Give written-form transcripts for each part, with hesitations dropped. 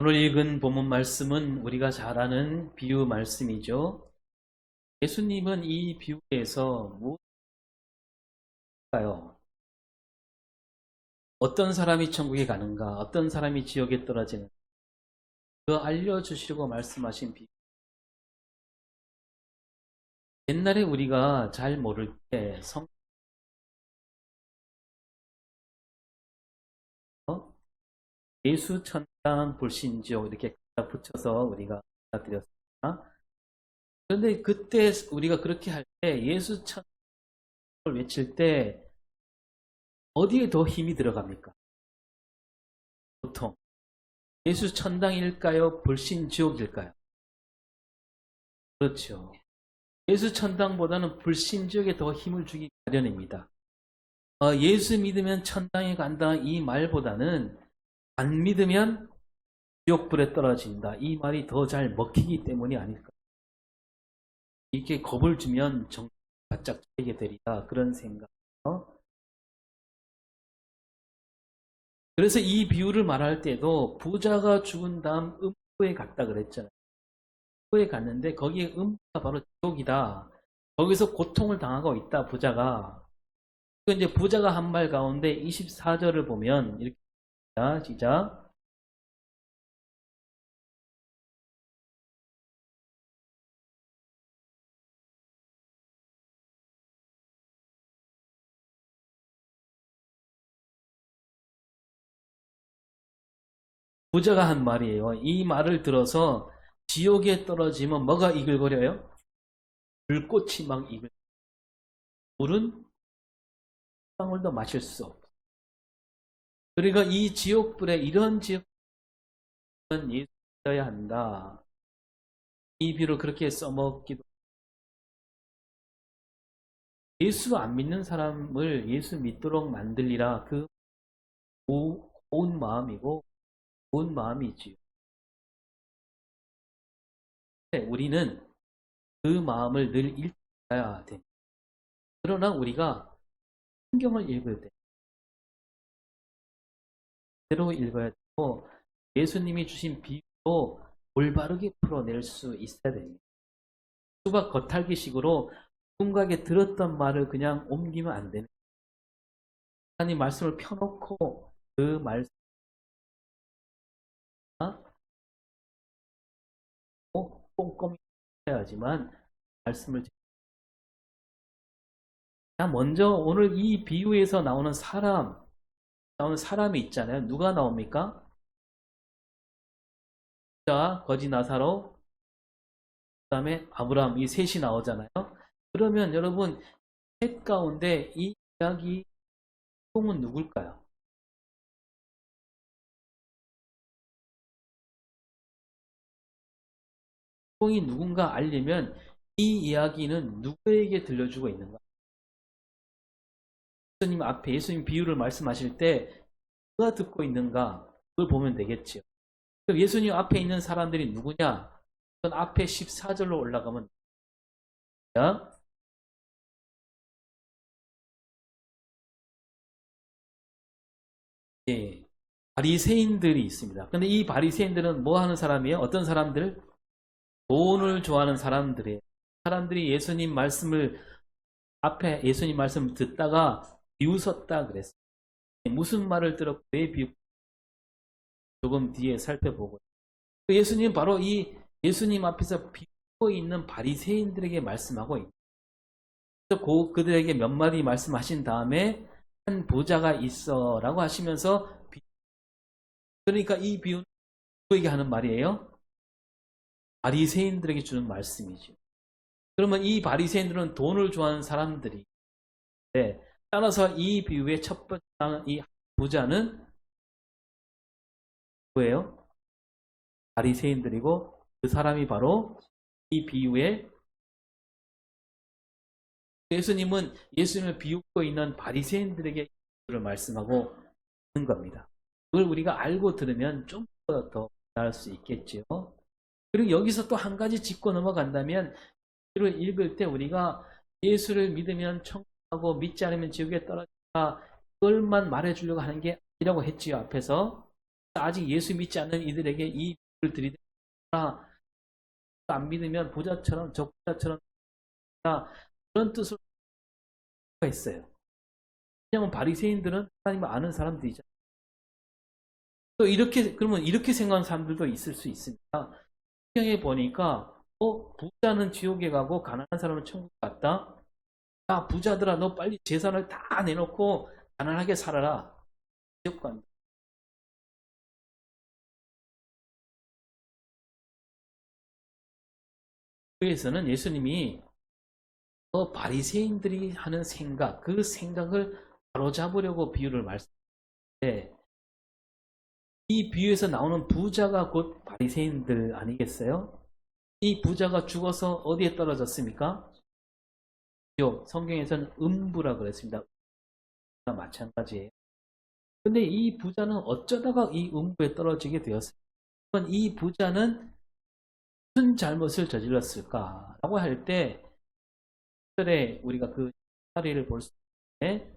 오늘 읽은 본문 말씀은 우리가 잘 아는 비유 말씀이죠. 예수님은 이 비유에서 무엇일까요? 어떤 사람이 천국에 가는가, 어떤 사람이 지옥에 떨어지는가, 그거 알려주시려고 말씀하신 비유. 옛날에 우리가 잘 모를 때 예수 천당 불신지옥 이렇게 갖다 붙여서 우리가 드렸습니다. 그런데 그때 우리가 그렇게 할 때 예수 천당을 외칠 때 어디에 더 힘이 들어갑니까? 보통 예수 천당일까요? 불신지옥일까요? 그렇죠. 예수 천당보다는 불신지옥에 더 힘을 주기 마련입니다. 예수 믿으면 천당에 간다 이 말보다는 안 믿으면 지옥불에 떨어진다 이 말이 더 잘 먹히기 때문이 아닐까. 이렇게 겁을 주면 정말 바짝 차리게 되리라 그런 생각. 그래서 이 비유를 말할 때도 부자가 죽은 다음 음부에 갔다 그랬잖아요. 음부에 갔는데 거기에 음부가 바로 지옥이다. 거기서 고통을 당하고 있다 부자가. 이제 부자가 한 말 가운데 24절을 보면 이렇게 시작. 부자가 한 말이에요. 이 말을 들어서 지옥에 떨어지면 뭐가 이글거려요? 불꽃이 막 이글. 물은 방울도 마실 수 없고. 그러니까 이 지옥불에 이런 지옥불은 예수 믿어야 한다. 이 비유를 그렇게 써먹기도. 예수 안 믿는 사람을 예수 믿도록 만들리라. 그 온 마음이고 온 마음이지요. 우리는 그 마음을 늘 읽어야 됩니다. 그러나 우리가 성경을 읽을 때 대로 읽어야 되고 예수님이 주신 비유도 올바르게 풀어낼 수 있어야 됩니다. 수박 겉핥기식으로 누군가에게 들었던 말을 그냥 옮기면 안 되는. 하나님 말씀을 펴놓고 그 말씀 꼼꼼히 해야지만 말씀을. 먼저 오늘 이 비유에서 나오는 사람이 있잖아요. 누가 나옵니까? 자, 거지 나사로, 그 다음에 아브라함, 이 셋이 나오잖아요. 그러면 여러분 셋 가운데 이 이야기 주인공은 누굴까요? 주인공이 누군가 알려면 이 이야기는 누구에게 들려주고 있는가? 예수님 앞에 예수님 비유를 말씀하실 때 누가 듣고 있는가? 그걸 보면 되겠죠. 그럼 예수님 앞에 있는 사람들이 누구냐? 그건 앞에 14절로 올라가면 예, 바리새인들이 있습니다. 근데 이 바리새인들은 뭐 하는 사람이에요? 어떤 사람들? 돈을 좋아하는 사람들이에요. 사람들이 예수님 말씀을 앞에 예수님 말씀을 듣다가 비웃었다 그랬어요. 무슨 말을 들었고 왜 비웃? 조금 뒤에 살펴보고. 예수님 바로 이 예수님 앞에서 비웃고 있는 바리새인들에게 말씀하고 있는. 그래서 그들에게 몇 마디 말씀하신 다음에 한 부자가 있어라고 하시면서 그러니까 이 비유는 누구에게 하는 말이에요? 바리새인들에게 주는 말씀이죠. 그러면 이 바리새인들은 돈을 좋아하는 사람들이. 따라서 이 비유의 첫 번째 이 부자는 누구예요? 바리새인들이고 그 사람이 바로 이 비유의 예수님은 예수님을 비웃고 있는 바리새인들에게 이유를 말씀하고 있는 겁니다. 그걸 우리가 알고 들으면 좀 더 나을 수 있겠죠. 그리고 여기서 또 한 가지 짚고 넘어간다면 이를 읽을 때 우리가 예수를 믿으면 천국하고 믿지 않으면 지옥에 떨어진다 그걸만 말해주려고 하는 게 아니라고 했지요. 앞에서 아직 예수 믿지 않는 이들에게 이 비유를 들이대라. 안 믿으면 부자처럼 저 부자처럼 그런 뜻으로 했어요. 왜냐하면 바리새인들은 하나님을 아는 사람들이잖아요. 또 이렇게 그러면 이렇게 생각하는 사람들도 있을 수 있습니다. 성경에 보니까 부자는 지옥에 가고 가난한 사람은 천국 갔다. 야 부자들아 너 빨리 재산을 다 내놓고 가난하게 살아라. 지옥 간다. 그래서는 예수님이 바리새인들이 하는 생각, 그 생각을 바로잡으려고 비유를 말씀하는데 이 비유에서 나오는 부자가 곧 바리새인들 아니겠어요? 이 부자가 죽어서 어디에 떨어졌습니까? 성경에서는 음부라 그랬습니다. 마찬가지예요. 근데 이 부자는 어쩌다가 이 음부에 떨어지게 되었습니까? 이 부자는 무슨 잘못을 저질렀을까? 라고 할 때, 우리가 그 사례를 볼 수 있는데,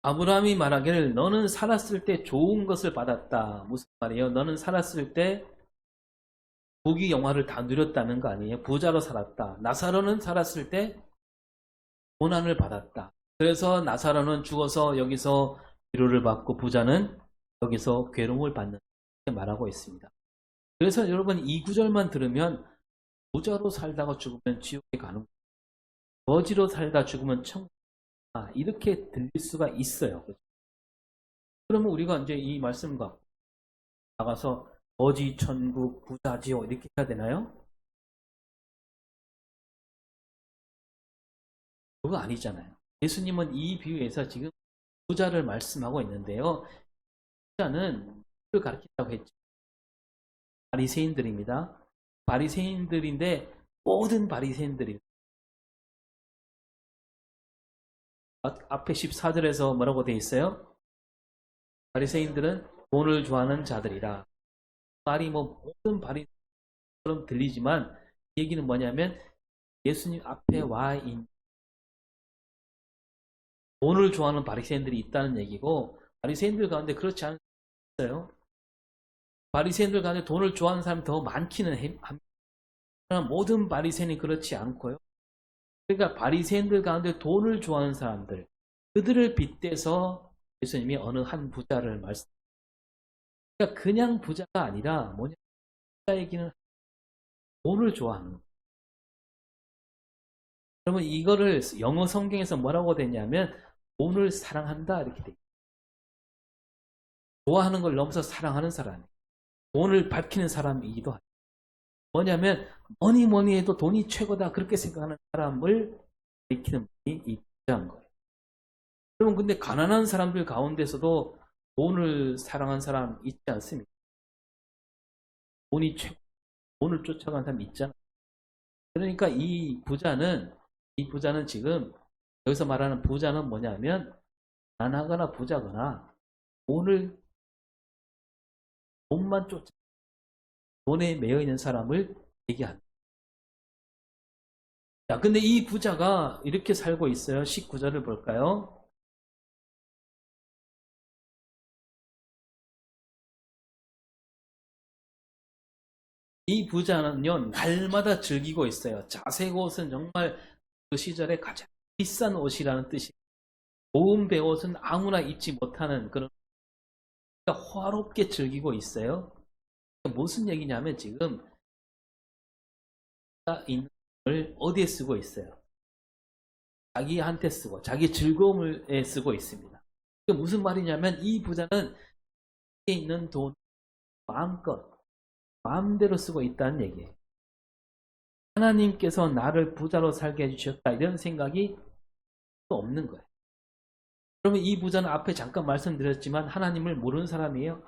아브라함이 말하기를 너는 살았을 때 좋은 것을 받았다. 무슨 말이에요? 너는 살았을 때 부귀 영화를 다 누렸다는 거 아니에요? 부자로 살았다. 나사로는 살았을 때 고난을 받았다. 그래서 나사로는 죽어서 여기서 위로를 받고 부자는 여기서 괴로움을 받는 이렇게 말하고 있습니다. 그래서 여러분 이 구절만 들으면 부자로 살다가 죽으면 지옥에 가는 거예요. 거지로 살다 죽으면 천국 이렇게 들릴 수가 있어요. 그러면 우리가 이제 이 말씀 갖고 나가서 거지 천국 부자 지옥 이렇게 해야 되나요? 그거 아니잖아요. 예수님은 이 비유에서 지금 부자를 말씀하고 있는데요. 부자는 를 가르친다고 했죠. 바리새인들입니다. 바리새인들인데 모든 바리새인들이 앞에 14절에서 뭐라고 되어 있어요? 바리새인들은 돈을 좋아하는 자들이라. 말이 뭐 모든 바리새인처럼 들리지만 얘기는 뭐냐면 예수님 앞에 와 있는 돈을 좋아하는 바리새인들이 있다는 얘기고 바리새인들 가운데 그렇지 않아요. 바리새인들 가운데 돈을 좋아하는 사람이 더 많기는 합니다. 그러나 모든 바리새인이 그렇지 않고요. 그러니까 바리새인들 가운데 돈을 좋아하는 사람들 그들을 빗대서 예수님이 어느 한 부자를 말씀합니다. 그러니까 그냥 부자가 아니라 뭐냐 부자 얘기는 돈을 좋아하는 거예요. 그러면 이거를 영어 성경에서 뭐라고 되냐면 돈을 사랑한다 이렇게 돼 있어요. 좋아하는 걸 넘어서 사랑하는 사람이에요. 돈을 밝히는 사람이기도 하죠. 뭐냐면 뭐니 해도 돈이 최고다 그렇게 생각하는 사람을 밝히는 분이 이 부자인 거예요. 그러면 근데 가난한 사람들 가운데서도 돈을 사랑한 사람 있지 않습니까? 돈이 최고, 돈을 쫓아가는 사람 있잖아요. 그러니까 이 부자는 지금 여기서 말하는 부자는 뭐냐면 가난하거나 부자거나 돈만 쫓아 돈에 매여 있는 사람을 얘기한다. 자, 근데 이 부자가 이렇게 살고 있어요. 19절을 볼까요? 이 부자는요, 날마다 즐기고 있어요. 자색 옷은 정말 그 시절에 가장 비싼 옷이라는 뜻이 고운 베옷은 아무나 입지 못하는 그런 호화롭게 즐기고 있어요. 무슨 얘기냐면 지금 있는 걸 어디에 쓰고 있어요? 자기한테 쓰고 자기 즐거움에 쓰고 있습니다. 이게 무슨 말이냐면 이 부자는 있는 돈 마음대로 쓰고 있다는 얘기예요. 하나님께서 나를 부자로 살게 해주셨다 이런 생각이 없는 거예요. 그러면 이 부자는 앞에 잠깐 말씀드렸지만 하나님을 모르는 사람이에요?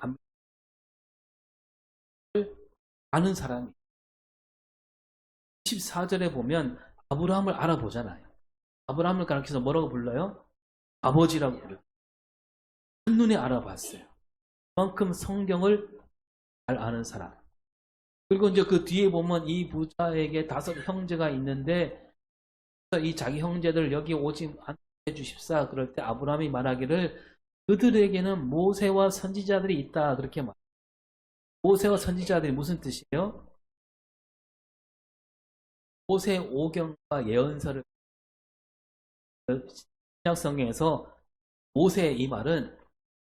아는 사람이에요. 14절에 보면 아브라함을 알아보잖아요. 아브라함을 가르쳐서 뭐라고 불러요? 아버지라고 불러요. 한눈에 알아봤어요. 그만큼 성경을 잘 아는 사람. 그리고 이제 그 뒤에 보면 이 부자에게 5 형제가 있는데 이 자기 형제들 여기 오지 않게 주십사. 그럴 때 아브라함이 말하기를 그들에게는 모세와 선지자들이 있다. 그렇게 말. 모세와 선지자들이 무슨 뜻이에요? 모세 오경과 예언서를 신약 성경에서 모세 이 말은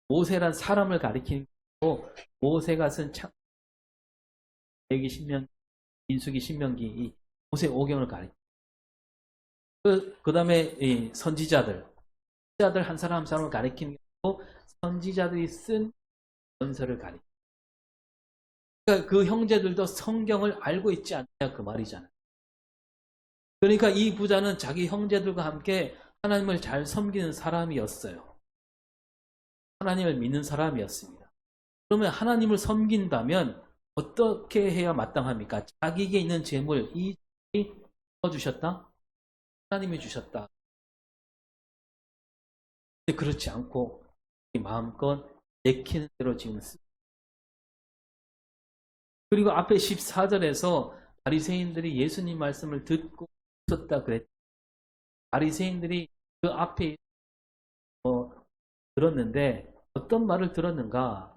모세란 사람을 가리키는 거고 모세가 쓴 창세기 신명기 민수기 신명기 이 모세 오경을 가리키. 그 다음에 이 선지자들 한 사람 한 사람을 가리키는 거고 선지자들이 쓴 연서를 가리키. 그러니까 그 형제들도 성경을 알고 있지 않냐 그 말이잖아요. 그러니까 이 부자는 자기 형제들과 함께 하나님을 잘 섬기는 사람이었어요. 하나님을 믿는 사람이었습니다. 그러면 하나님을 섬긴다면 어떻게 해야 마땅합니까? 자기에게 있는 재물 이 주셨다? 하나님이 주셨다. 근데 그렇지 않고 마음껏 내키는 대로 지금 그리고 앞에 14절에서 바리새인들이 예수님 말씀을 듣고 웃었다 그랬죠. 바리새인들이 그 앞에 들었는데 어떤 말을 들었는가?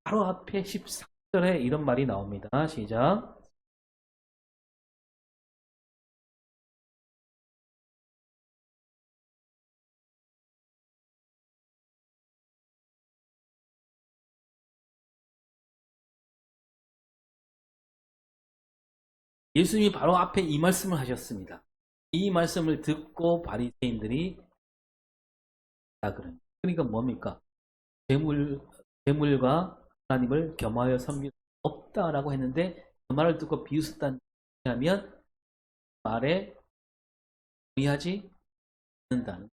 바로 앞에 14절에 이런 말이 나옵니다. 시작. 예수님이 바로 앞에 이 말씀을 하셨습니다. 이 말씀을 듣고 바리새인들이 그러니까 뭡니까? 재물과 하나님을 겸하여 섬길 수 없다라고 했는데 그 말을 듣고 비웃었다는 하면 말에 동의하지 않는다는.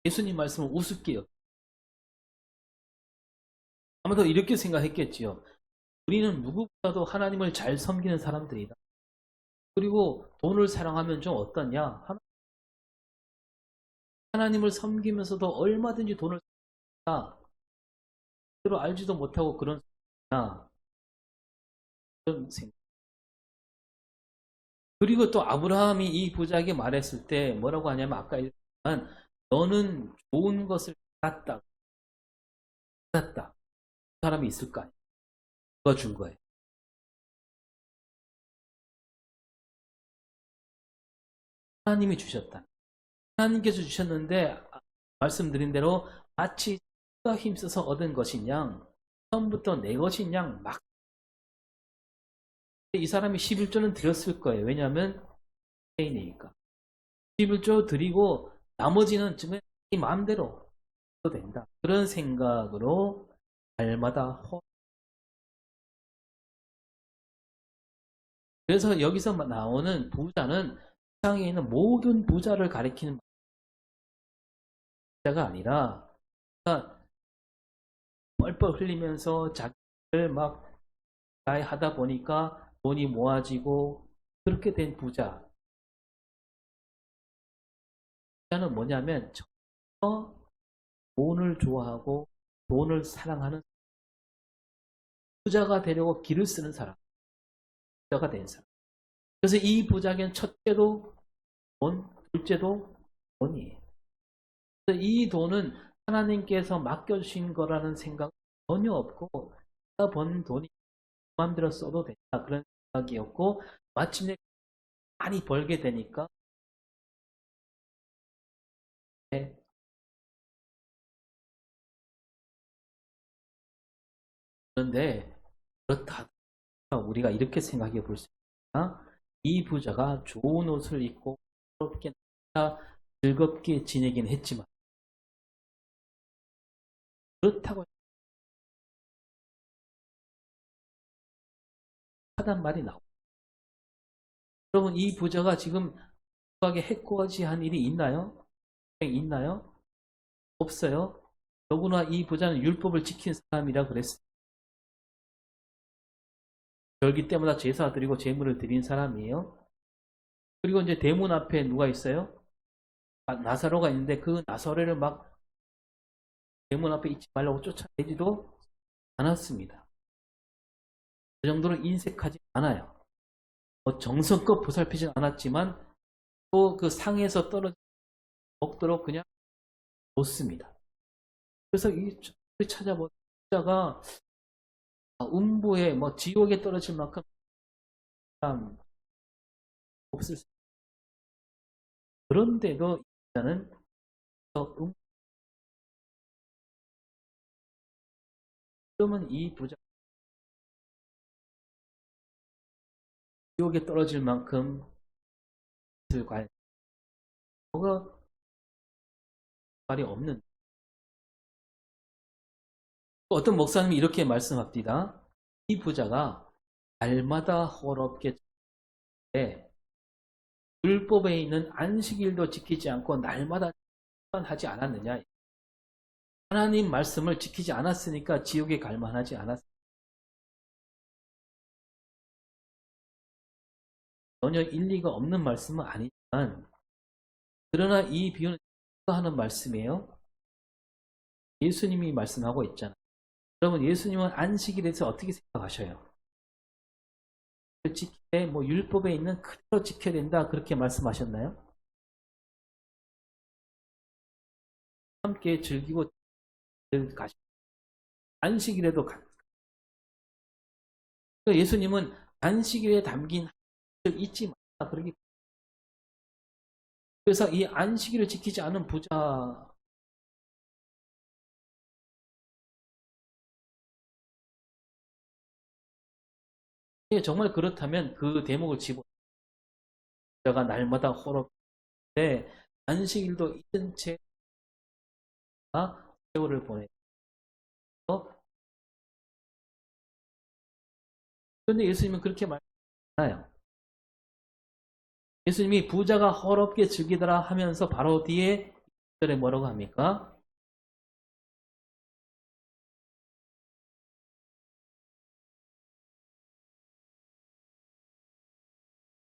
예수님 말씀을 우습게 여. 아마도 이렇게 생각했겠지요. 우리는 누구보다도 하나님을 잘 섬기는 사람들이다. 그리고 돈을 사랑하면 좀 어떠냐? 하나님을 섬기면서도 얼마든지 돈을 사랑한다. 그대로 알지도 못하고 그런 생각. 그리고 또 아브라함이 이 부자에게 말했을 때 뭐라고 하냐면 아까 읽었지만 너는 좋은 것을 받았다. 그 사람이 있을까? 누가 준 거예요? 하나님이 주셨다. 하나님께서 주셨는데 말씀드린 대로 마치 내가 힘써서 얻은 것이냐 처음부터 내 것이냐 막 이 사람이 11조는 드렸을 거예요. 왜냐하면 개인이니까 11조 드리고 나머지는 지금 이 마음대로 된다. 그런 생각으로 날마다 그래서 여기서 나오는 부자는 세상에 있는 모든 부자를 가리키는 부자가 아니라 그러니까 뻘뻘 흘리면서 자기를 막 하다 보니까 돈이 모아지고 그렇게 된 부자. 부자는 뭐냐면 돈을 좋아하고 돈을 사랑하는 부자가 되려고 길을 쓰는 사람. 부자가 된 사람. 그래서 이 부자에게는 첫째도 돈, 둘째도 돈이에요. 그래서 이 돈은 하나님께서 맡겨주신 거라는 생각 전혀 없고 내가 번 돈이 마음대로 써도 된다. 그런 생각이었고 마침내 많이 벌게 되니까 그런데 그렇다. 우리가 이렇게 생각해 볼 수 있다. 이 부자가 좋은 옷을 입고 즐겁게 지내긴 했지만 그렇다고 하단 말이 나오고 여러분 이 부자가 지금 해코지한 일이 있나요? 있나요? 없어요. 더구나 이 부자는 율법을 지킨 사람이라 그랬습니다. 절기 때마다 제사 드리고 제물을 드린 사람이에요. 그리고 이제 대문 앞에 누가 있어요? 나사로가 있는데 그 나사로를 막 대문 앞에 있지 말라고 쫓아내지도 않았습니다. 그 정도로 인색하지 않아요. 뭐 정성껏 보살피진 않았지만 또 그 상에서 떨어져 먹도록 그냥 놓습니다. 그래서 이 찾아보는 자가 음부에 뭐 지옥에 떨어질 만큼 사람 없을 수. 그런데도 자는 그러면 이 부자 지옥에 떨어질 만큼 뭐가 말이 없는. 어떤 목사님이 이렇게 말씀합니다. 이 부자가 날마다 호롭게 율법에 있는 안식일도 지키지 않고 날마다 하지 않았느냐. 하나님 말씀을 지키지 않았으니까 지옥에 갈 만하지 않았습니다. 전혀 일리가 없는 말씀은 아니지만 그러나 이 비유는 하는 말씀이에요. 예수님이 말씀하고 있잖아요. 여러분 예수님은 안식일에 대해서 어떻게 생각하셔요? 지키되 뭐 율법에 있는 그대로 지켜야 된다 그렇게 말씀하셨나요? 함께 즐기고 가시고 안식일에도 예수님은 안식일에 담긴 잊지 마라 그러기. 그래서 이 안식일을 지키지 않은 부자 정말 그렇다면 그 대목을 집어 부자가 날마다 호롭되 안식일도 잊은 채 세월을 보내고 그런데 예수님은 그렇게 말하나요? 예수님이 부자가 호롭게 즐기더라 하면서 바로 뒤에 절에 뭐라고 합니까?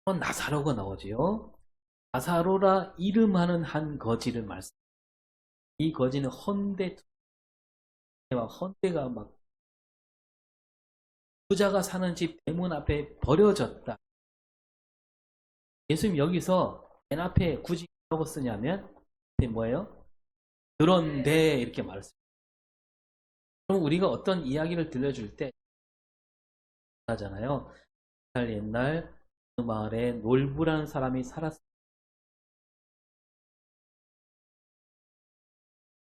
나사로가 나오지요. 나사로라 이름하는 한 거지를 말씀. 이 거지는 헌대가 막 부자가 사는 집 대문 앞에 버려졌다. 예수님 여기서 맨 앞에 굳이 뭐라고 쓰냐면 뭐예요? 그런데 이렇게 말했습니다. 그럼 우리가 어떤 이야기를 들려줄 때 하잖아요. 옛날 그 마을에 놀부라는 사람이 살았습니다.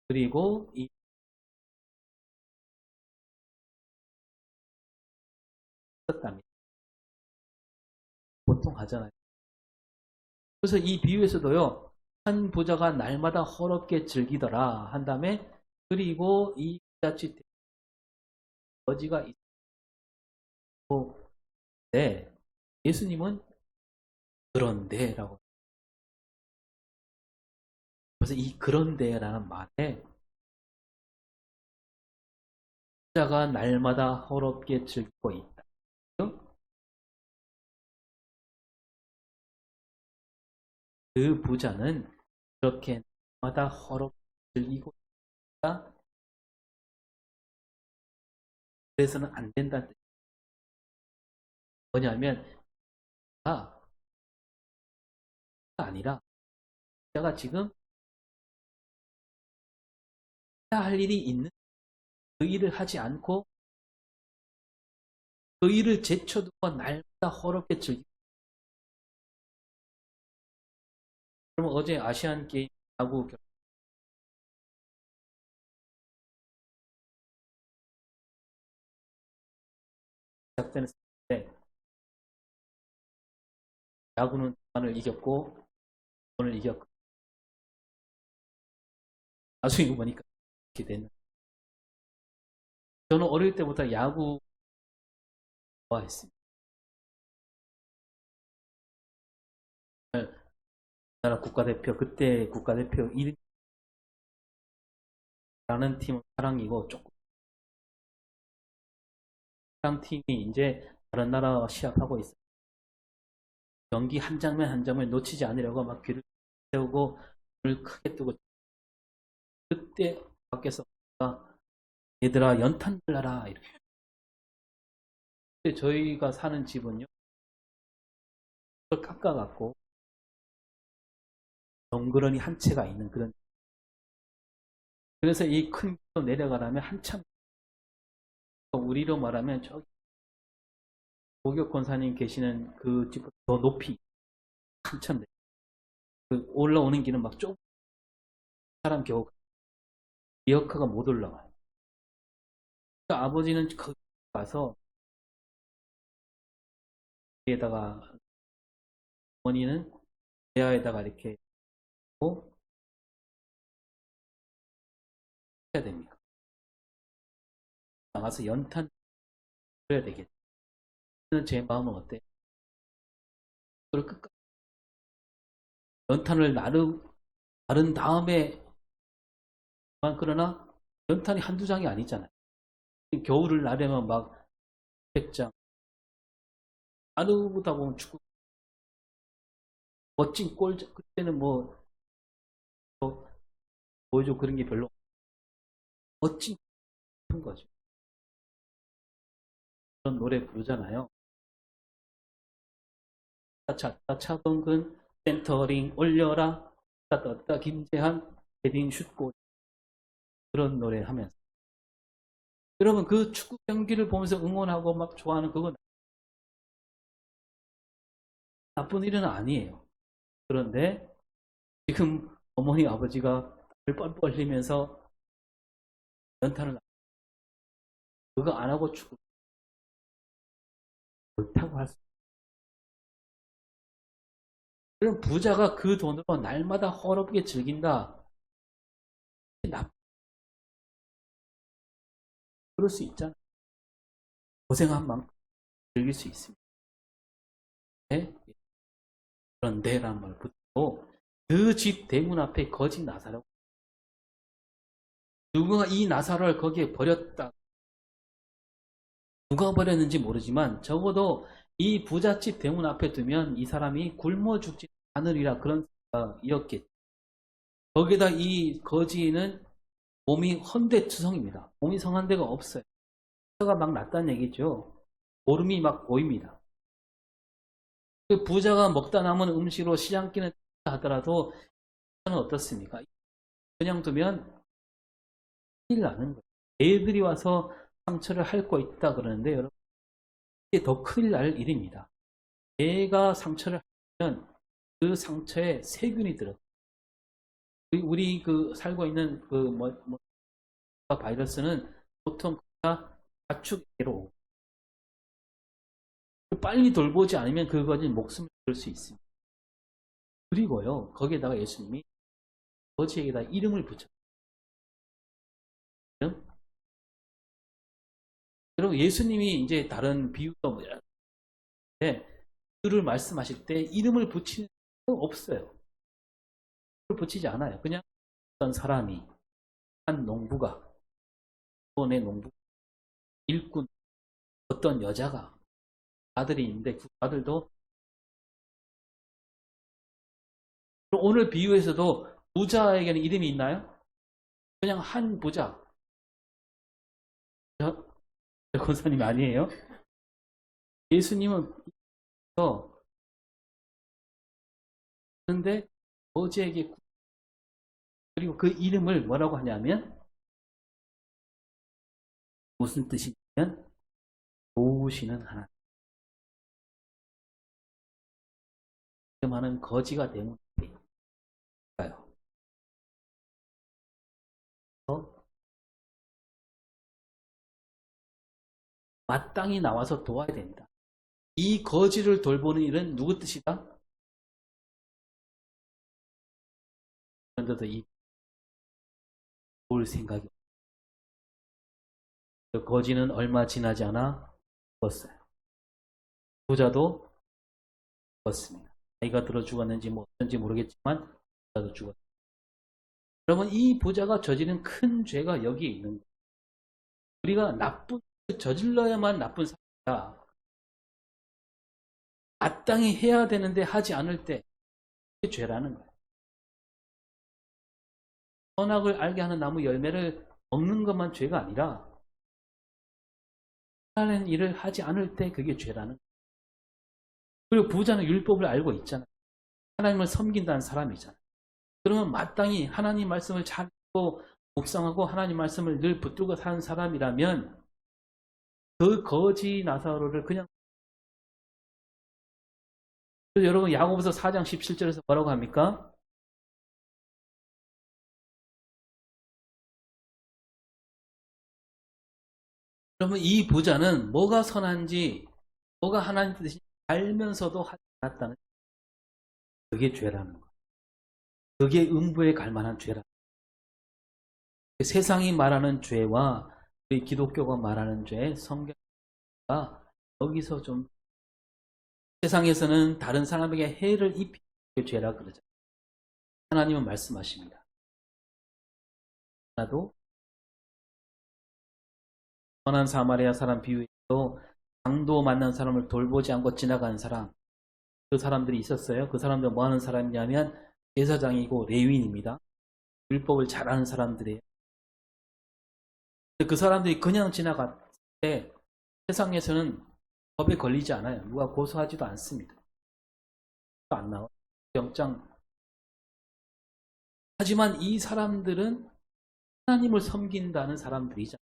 그리고 이 있었답니다. 보통 하잖아요. 그래서 이 비유에서도요. 한 부자가 날마다 호롭게 즐기더라 한 다음에 그리고 이 부잣집 거지가 있고 네. 예수님은 그런데라고. 그래서 이 그런데라는 말에 부자가 날마다 호롭게 즐기고 있다. 그 부자는 그렇게 날마다 호롭게 즐기고 있다. 그래서는 안 된다는 뜻이에요. 뭐냐면 아니라 부자가 지금 해야 할 일이 있는 그 일을 하지 않고 그 일을 제쳐두고 날마다 호롭게 즐기고. 그러면 어제 아시안 게임 야구 시작되는 때 야구는 자판을 이겼고 오늘 이겼고 나중에 보니까 이렇게 됐는. 저는 어릴 때부터 야구 좋아했습니다. 우리나라 국가대표 그때 국가대표 1위라는 팀은 사랑이고 조금 사랑 팀이 이제 다른 나라와 시합하고 있어요. 경기 한 장면 한 장면 놓치지 않으려고 막 귀를 세우고 눈을 크게 뜨고 그때 밖에서 얘들아 연탄 발라라 이렇게. 근데 저희가 사는 집은요, 그걸 깎아갖고 덩그러니 한 채가 있는 그런. 그래서 이 큰 길로 내려가려면 한참, 우리로 말하면 저기 고교 권사님 계시는 그 집보다 더 높이 한참 그 올라오는 길은 막 좁은 사람 겨우 리어카가 못 올라가요. 그러니까 아버지는 거기 가서 에다가 어머니는 대야에다가 이렇게 뭐 해야 됩니까? 나가서 연탄 해야 되겠죠. 제 마음은 어때? 그걸 끝까지 연탄을 나른 다음에, 그러나 연탄이 한두 장이 아니잖아요. 겨울을 나려면 막 100장 나르다 보면 죽고, 멋진 꼴, 그때는 뭐 보여줘 그런 게 별로 멋진 거죠. 그런 노래 부르잖아요. 차차 차범근 센터링 올려라 떴다 김재한 헤딩 슛골, 그런 노래 하면서 여러분 그 축구 경기를 보면서 응원하고 막 좋아하는 그건 나쁜 일은 아니에요. 그런데 지금 어머니 아버지가 뻘뻘 흘리면서 연탄을 그거 안 하고 축구 옳다고 할 수. 그럼 부자가 그 돈으로 날마다 허럽게 즐긴다. 그럴 수 있잖아. 고생한 만큼 즐길 수 있습니다. 네? 그런데란 말 붙고 그 집 대문 앞에 거지 나사로 누가 이 나사로를 거기에 버렸다. 누가 버렸는지 모르지만 적어도 이 부잣집 대문 앞에 두면 이 사람이 굶어 죽지 않으리라, 그런 생각이었겠죠. 거기다 이 거지는 몸이 헌대투성입니다. 몸이 성한 데가 없어요. 가 막 났다는 얘기죠. 보름이 막 보입니다. 그 부자가 먹다 남은 음식으로 시장기는 하더라도 어떻습니까? 그냥 두면 큰일 나는 거예요. 애들이 와서 상처를 핥고 있다 그러는데 여러분, 이게 더 큰일 날 일입니다. 애가 상처를 하면 그 상처에 세균이 들어. 우리 그 살고 있는 그 바이러스는 보통 가축애로 빨리 돌보지 않으면 그것이 목숨을 잃을 수 있습니다. 그리고요, 거기에다가 예수님이 거지에다 이름을 붙였어요. 여러분, 예수님이 이제 다른 비유도 그를 말씀하실 때 이름을 붙이는 건 없어요. 이름을 붙이지 않아요. 그냥 어떤 사람이, 한 농부가, 내 농부, 일꾼, 어떤 여자가 아들이 있는데 그 아들도, 오늘 비유에서도 부자에게는 이름이 있나요? 그냥 한 부자. 권사님 아니에요? 예수님은 그런데 거지에게, 그리고 그 이름을 뭐라고 하냐면, 무슨 뜻이냐면 도우시는 하나님. 많은 거지가 되는 거예요. 마땅히 나와서 도와야 된다. 이 거지를 돌보는 일은 누구 뜻이다? 그런데도 이 볼 생각이. 그 거지는 얼마 지나지 않아 죽었어요. 부자도 죽었습니다. 아이가 들어 죽었는지 뭐 어쩐지 모르겠지만 부자도 죽었어요. 여러분, 이 부자가 저지른 큰 죄가 여기에 있는 거예요. 우리가 나쁜 저질러야만 나쁜 사람이다. 마땅히 해야 되는데 하지 않을 때 그게 죄라는 거예요. 선악을 알게 하는 나무 열매를 먹는 것만 죄가 아니라 하는 일을 하지 않을 때 그게 죄라는 거예요. 그리고 부자는 율법을 알고 있잖아요. 하나님을 섬긴다는 사람이잖아요. 그러면 마땅히 하나님 말씀을 잘 듣고 묵상하고 하나님 말씀을 늘 붙들고 사는 사람이라면 그 거지 나사로를 그냥, 여러분 야고보서 4장 17절에서 뭐라고 합니까? 그러면 이 부자는 뭐가 선한지 뭐가 하나님 뜻인지 알면서도 하지 않았다는, 그게 죄라는 거예요. 그게 음부에 갈 만한 죄라는 거예요. 세상이 말하는 죄와 우리 기독교가 말하는 죄, 성경과 여기서 좀, 세상에서는 다른 사람에게 해를 입히는 게 죄라 그러죠. 하나님은 말씀하십니다. 나도 선한 사마리아 사람 비유에도 강도 만난 사람을 돌보지 않고 지나가는 사람, 그 사람들이 있었어요. 그 사람들은 뭐 하는 사람이냐면 제사장이고 레위인입니다. 율법을 잘 아는 사람들이에요. 그 사람들이 그냥 지나갈 때 세상에서는 법에 걸리지 않아요. 누가 고소하지도 않습니다. 안 나와. 영장. 하지만 이 사람들은 하나님을 섬긴다는 사람들이잖아요.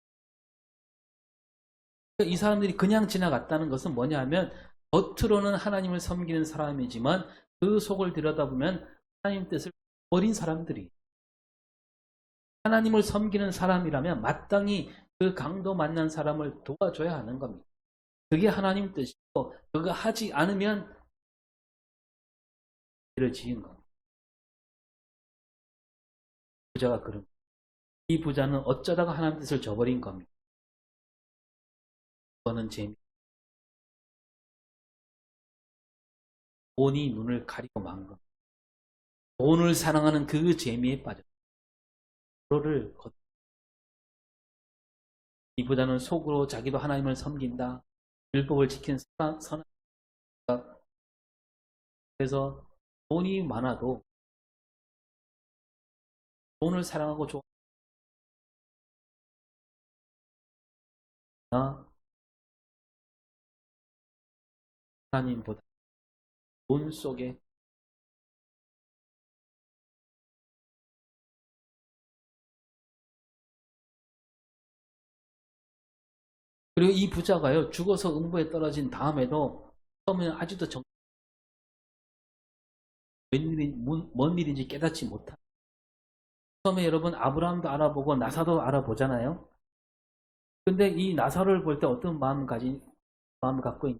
이 사람들이 그냥 지나갔다는 것은 뭐냐면 겉으로는 하나님을 섬기는 사람이지만 그 속을 들여다보면 하나님 뜻을 버린 사람들이, 하나님을 섬기는 사람이라면 마땅히 그 강도 만난 사람을 도와줘야 하는 겁니다. 그게 하나님 뜻이고 그거 하지 않으면 죄를 지은 겁니다. 부자가 그런, 이 부자는 어쩌다가 하나님 뜻을 저버린 겁니다. 그거는 재미, 돈이 눈을 가리고 만 겁니다. 돈을 사랑하는 그 재미에 빠져 그거를, 이 부자는 속으로 자기도 하나님을 섬긴다, 율법을 지키는 선한, 그래서 돈이 많아도 돈을 사랑하고 좋아하나 하나님보다 돈 속에, 그리고 이 부자가요 죽어서 음부에 떨어진 다음에도 처음에는 아직도 뭔 일인지 깨닫지 못한, 처음에 여러분 아브라함도 알아보고 나사도 알아보잖아요. 근데 이 나사로를 볼 때 어떤 마음을 갖고 있냐,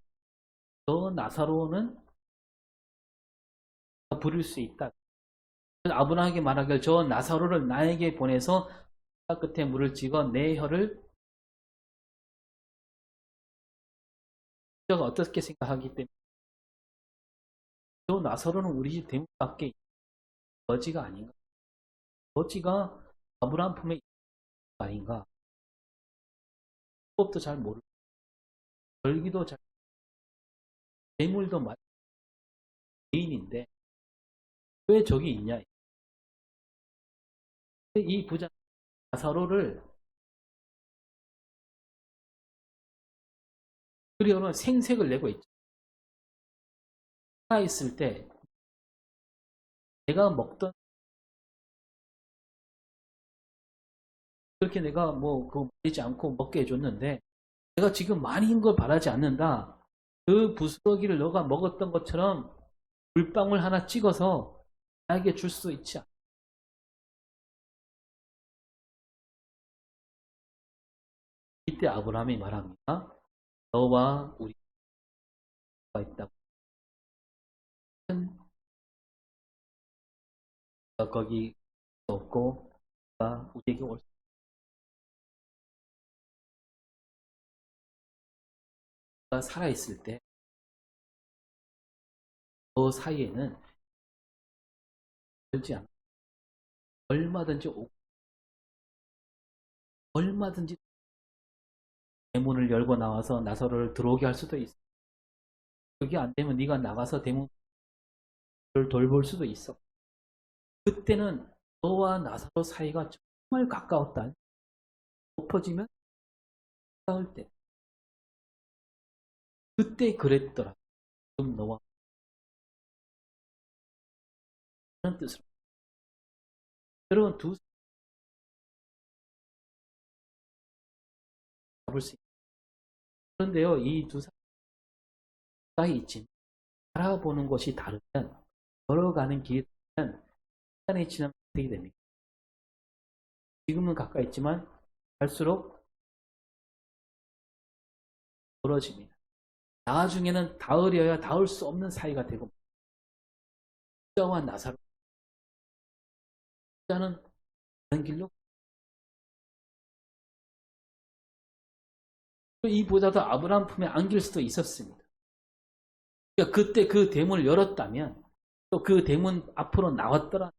저 나사로는 부를 수 있다. 아브라함에게 말하길 저 나사로를 나에게 보내서 끝에 물을 찍어 내 혀를, 저가 어떻게 생각하기 때문에 저 나사로는 우리 집 대문 밖에 있는 거지가 아닌가, 거지가 아브라함 품에 있는 거 아닌가, 법도 잘 모르고 절기도 잘, 재물도 많이 개인인데 왜 저기 있냐. 이 부자 나사로를, 그리고는 생색을 내고 있죠. 살아있을 때 내가 먹던, 그렇게 내가 뭐 그거 말리지 않고 먹게 해줬는데 내가 지금 많은 걸 바라지 않는다. 그 부스러기를 너가 먹었던 것처럼 물방울 하나 찍어서 나에게 줄 수 있지 않나. 이때 아브라함이 말합니다. 너와 우리가 있다고. 거기 없고 우리에게 올, 수가 살아있을 때 그 사이에는 열지 않아. 얼마든지 오고 얼마든지 대문을 열고 나와서 나사로를 들어오게 할 수도 있어. 그게 안 되면 네가 나가서 대문을 돌볼 수도 있어. 그때는 너와 나사로 사이가 정말 가까웠다. 엎어지면 싸울 때 그때 그랬더라. 좀 너와 하는 뜻으로 여러분 두 잡을 수 있어요. 그런데요, 이 두 사이 있지 바라보는 것이 다르면 걸어가는 길이 다르면 시간이 지나면 어떻게 됩니까? 지금은 가까이 있지만 갈수록 멀어집니다. 나중에는 닿으려야 닿을 수 없는 사이가 되고 부자와 나사로 부자는 다른 길로 이 부자도 아브라함 품에 안길 수도 있었습니다. 그러니까 그때 그 대문을 열었다면 또 그 대문 앞으로 나왔더라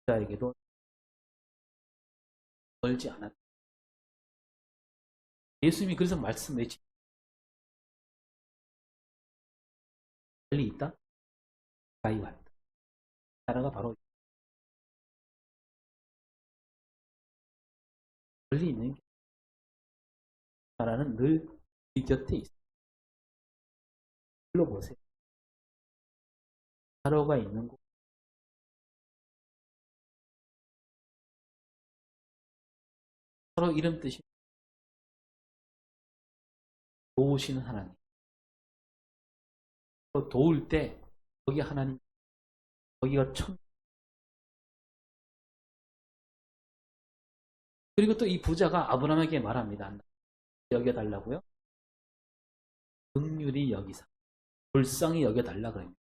부자에게도 멀지 않았다. 예수님이 그래서 말씀하시 멀리 있다 가까이 왔다. 나라가 바로 멀리 있는 게 나라는 늘 이 곁에 있어. 불러보세요. 나라가 있는 곳 서로 이름 뜻이 도우시는 하나님. 또 도울 때 거기 하나님 거기가 천. 그리고 또 이 부자가 아브라함에게 말합니다. 여겨달라고요? 긍휼히 여기사 불쌍히 여겨달라 그럽니다.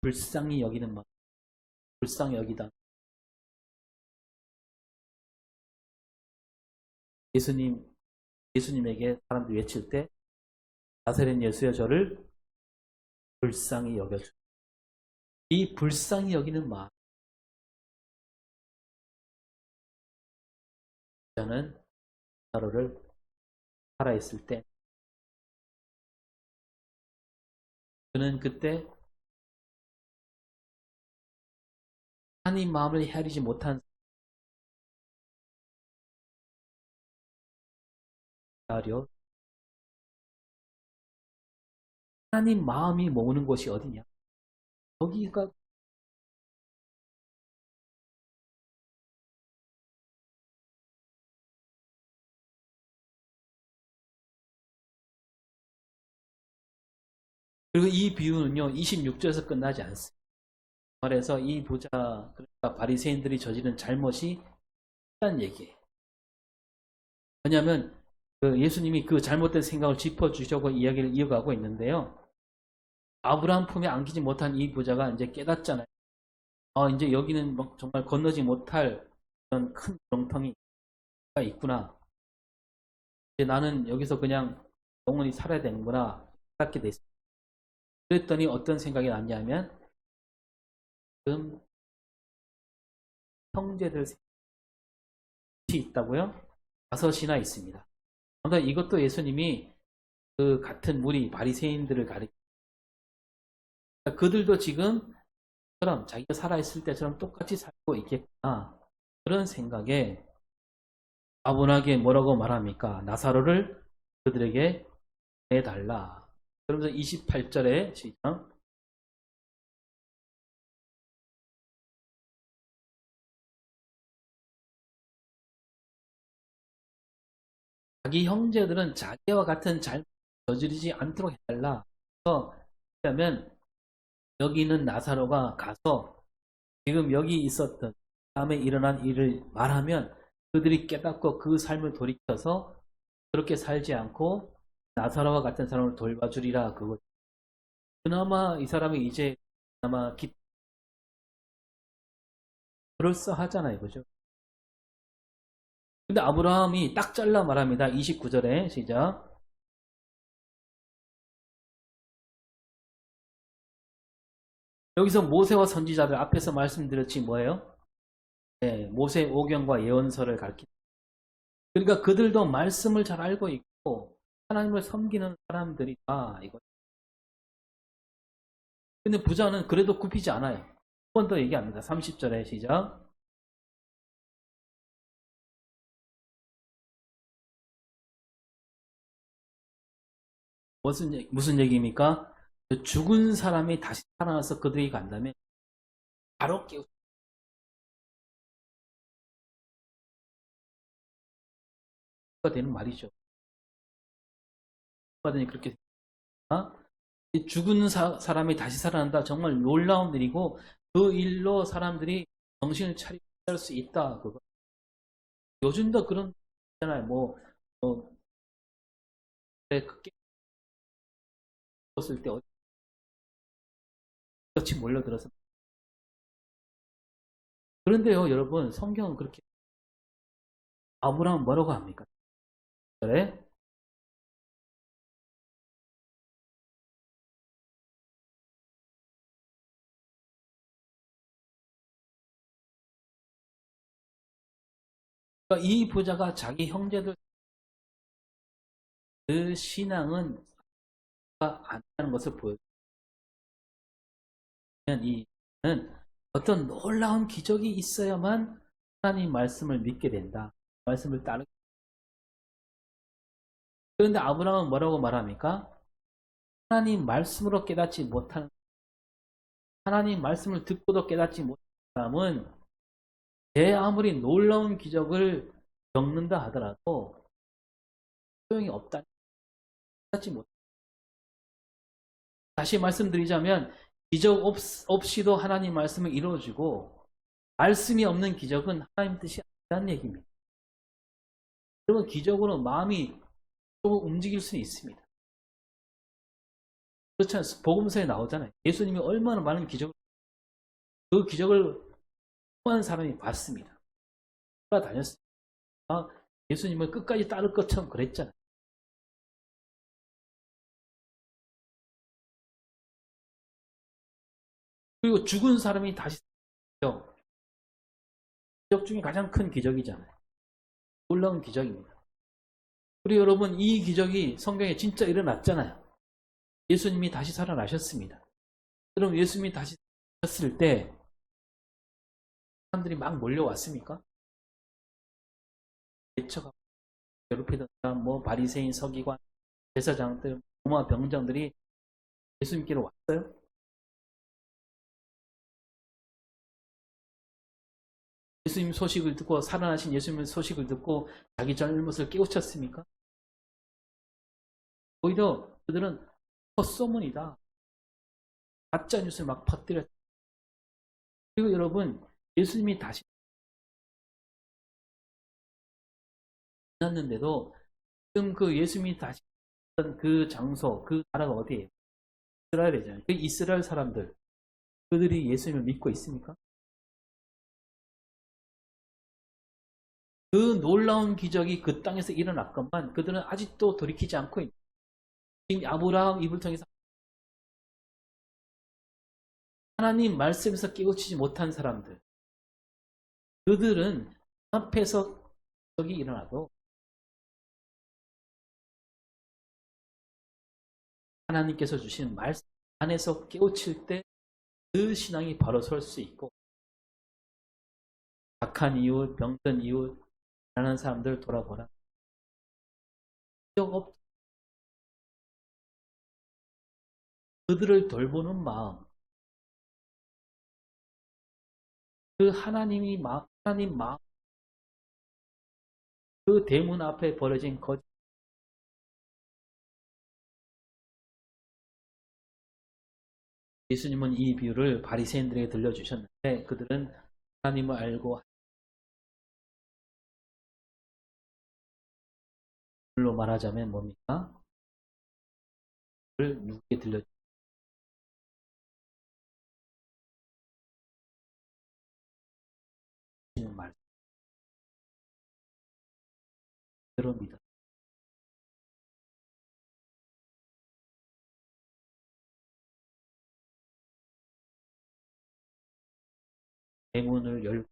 불쌍히 여기는 말 불쌍히 여기다. 예수님에게 사람들이 외칠 때 나사렛 예수여 저를 불쌍히 여겨주. 이 불쌍히 여기는 마음 저는 나로를 살아있을 때 그는 그때 하나님 마음을 헤아리지 못한 자려 하나님 마음이 모으는 곳이 어디냐? 거기가 그리고 이 비유는요 26절에서 끝나지 않습니다. 말해서 이 부자 그러니까 바리새인들이 저지른 잘못이 있다는 얘기예요. 왜냐하면 예수님이 그 잘못된 생각을 짚어주려고 이야기를 이어가고 있는데요. 아브라함 품에 안기지 못한 이 부자가 이제 깨닫잖아요. 이제 여기는 정말 건너지 못할 그런 큰 구렁텅이가 있구나. 이제 나는 여기서 그냥 영원히 살아야 되는구나 생각하게 됐어요. 그랬더니 어떤 생각이 났냐면 지금 형제들 셋이 있다고요? 5이나 있습니다. 그러니까 이것도 예수님이 그 같은 무리 바리새인들을 가리킵니다. 그들도 지금 자기가 살아있을 때처럼 똑같이 살고 있겠구나. 그런 생각에 아분하게 뭐라고 말합니까? 나사로를 그들에게 내달라. 그러면서 28절에 시작. 자기 형제들은 자기와 같은 잘못 저지르지 않도록 해달라. 그러면 여기 있는 나사로가 가서 지금 여기 있었던 다음에 일어난 일을 말하면 그들이 깨닫고 그 삶을 돌이켜서 그렇게 살지 않고 나사로와 같은 사람을 돌봐주리라. 그거 그나마 이 사람이 이제 그나마 그럴싸하잖아요, 그죠? 근데 아브라함이 딱 잘라 말합니다. 29절에 시작. 여기서 모세와 선지자들 앞에서 말씀드렸지 뭐예요? 네, 모세 오경과 예언서를 가르치. 그러니까 그들도 말씀을 잘 알고 있고 하나님을 섬기는 사람들이다 이거. 근데 부자는 그래도 굽히지 않아요. 한 번 더 얘기합니다. 30절에 시작. 무슨 얘기입니까? 죽은 사람이 다시 살아나서 그들에게 간다면 바로 깨우쳐야 되는 말이죠. 받으니 그렇게 이 죽은 사람이 다시 살아난다. 정말 놀라운 일이고 그 일로 사람들이 정신을 차리고 살 수 있다. 그거. 요즘도 그런 있잖아요. 그게 깨웠을 때 어찌 몰려들어서. 그런데요, 여러분, 성경은 그렇게 아브라함 뭐라고 합니까? 그래? 그러니까 이 부자가 자기 형제들 그 신앙은 아니라는 것을 보여주면 이는 어떤 놀라운 기적이 있어야만 하나님 말씀을 믿게 된다. 말씀을 따르. 그런데 아브라함은 뭐라고 말합니까? 하나님 말씀으로 깨닫지 못하는, 하나님 말씀을 듣고도 깨닫지 못하는 사람은 제 아무리 놀라운 기적을 겪는다 하더라도 소용이 없다. 깨닫지 못. 다시 말씀드리자면 기적 없이도 하나님 말씀을 이루어주고 말씀이 없는 기적은 하나님 뜻이 아니라는 얘기입니다. 여러분, 기적으로 마음이 또 움직일 수는 있습니다. 그렇잖아요. 복음서에 나오잖아요. 예수님이 얼마나 많은 그 기적을 수많은 사람이 봤습니다. 따라다녔습니다. 예수님을 끝까지 따를 것처럼 그랬잖아요. 그리고 죽은 사람이 다시 살았죠. 기적 중에 가장 큰 기적이잖아요. 놀라운 기적입니다. 그리고 여러분, 이 기적이 성경에 진짜 일어났잖아요. 예수님이 다시 살아나셨습니다. 여러분, 예수님이 다시 살았을 때 사람들이 막 몰려왔습니까? 대처가 괴롭히던 사람, 바리새인, 서기관, 제사장들, 로마 병장들이 예수님께로 왔어요. 예수님 소식을 듣고, 살아나신 예수님 소식을 듣고 자기 잘못을 깨우쳤습니까? 오히려 그들은 헛소문이다. 가짜 뉴스를 막 퍼뜨렸다. 그리고 여러분, 예수님이 다시 났는데도 지금 그 예수님이 다시 왔던 그 장소, 그 나라가 어디예요? 이스라엘이잖아요. 그 이스라엘 사람들, 그들이 예수님을 믿고 있습니까? 그 놀라운 기적이 그 땅에서 일어났건만 그들은 아직도 돌이키지 않고 있는, 지금 아브라함 입을 통해서 하나님 말씀에서 깨우치지 못한 사람들, 그들은 앞에서 기적이 일어나도 하나님께서 주신 말씀 안에서 깨우칠 때 그 신앙이 바로 설 수 있고, 악한 이웃, 병든 이웃, 가난한 사람들 돌아보라. 기적 없 그들을 돌보는 마음, 그 하나님 마음, 그 대문 앞에 벌어진 거짓. 예수님은 이 비유를 바리새인들에게 들려주셨는데 그들은 하나님을 알고 로 말하자면 뭡니까? 그를 누구에게 들려주시는 말씀대로 믿어. 대문을 열고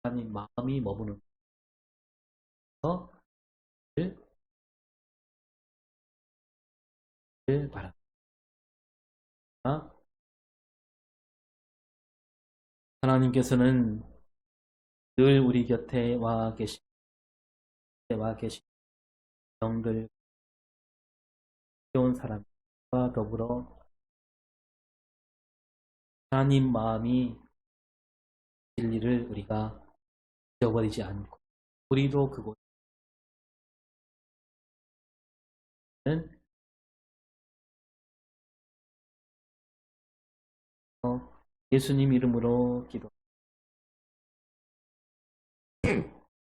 하나님 마음이 머무는 것을 바랍니다. 하나님께서는 늘 우리 곁에 와 계신 영들 어려운 사람과 더불어 하나님 마음이 진리를 우리가 잊어버리지 않고 우리도 그곳은 예수님 이름으로 기도